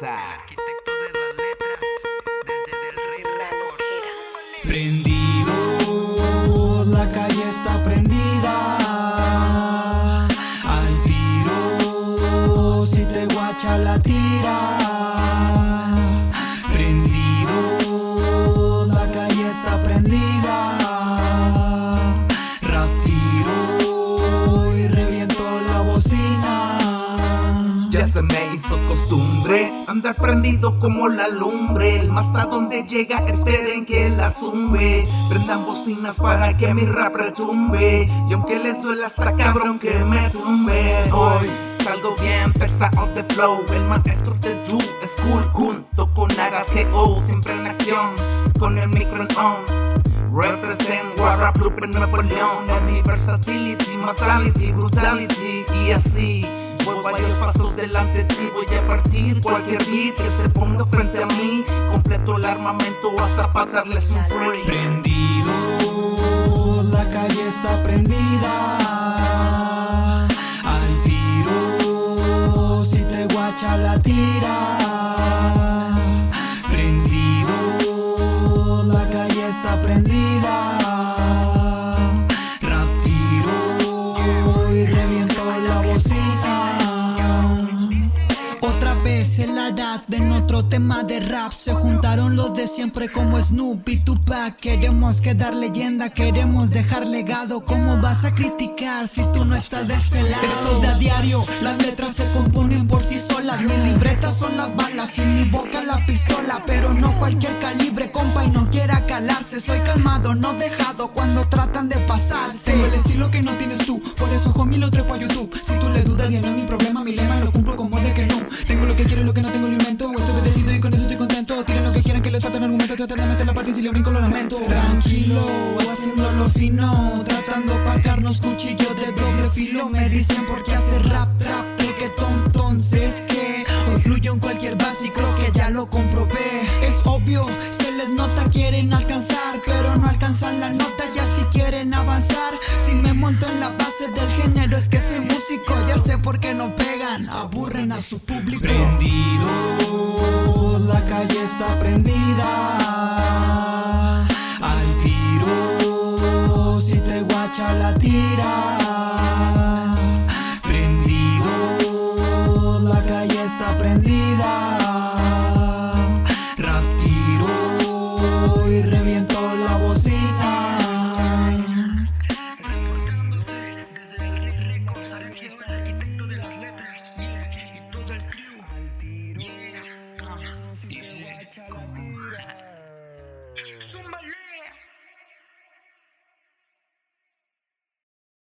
artista. El arquitecto de las letras, desde Del Rey Records. Prendido, la calle está prendida. Al tiro, si te guacha la tira. Prendido, la calle está prendida. Rap tiro y reviento la bocina. Ya se me hizo costumbre andar prendido como la lumbre. El más hasta donde llega, esperen que la zumbe. Prendan bocinas para que mi rap retumbe. Y aunque les duela, está cabrón que me tumbe. Hoy salgo bien pesado de flow. El maestro de Do School junto con RTO. Siempre en acción, con el micro en on. Represent Warrap Loop en Nuevo León. En mi versatility, masality, brutality. Y así voy varios pasos delante de ti, voy a partir cualquier beat que se ponga frente a mí. Completo el armamento hasta para darles un free. Prendido, la calle está prendida. Al tiro, si te guacha la tira. Prendido, la calle está prendida. Rap tiro y reviento la bocina. Otra vez el Arad en otro tema de rap. Se juntaron los de siempre como Snoop y Tupac. Queremos quedar leyenda, queremos dejar legado. ¿Cómo vas a criticar si tú no estás de este lado? Esto de a diario, las letras se componen por sí solas. Mi libretas son las balas y mi boca la pistola. Pero no cualquier calibre, compa, y no quiera calarse. Soy calmado, no dejado cuando tratan de pasarse. Tengo el estilo que no tienes tú, por eso homie lo trepo a YouTube. Si tú le dudas, ya no es mi problema, mi lema lo cumplo como de que no. Tengo lo que quiero y lo que no tengo lo invento. Estoy bendecido y con eso estoy contento. Tiren lo que quieran, que les faltan argumentos. Tratan de meter la pata y si le brinco lo lamento. Tranquilo, haciéndolo fino, tratando pagarnos cuchillos de doble filo. Me dicen por qué hace rap, trap, reggaeton. Entonces que hoy fluyo en cualquier base y creo que ya lo comprobé. Es obvio, se les nota, quieren alcanzar, pero no alcanzan la nota, ya si quieren avanzar. Si me monto en la base del género es que soy músico. Ya sé por qué no pegan, aburren a su público. Prendido, la calle está prendida.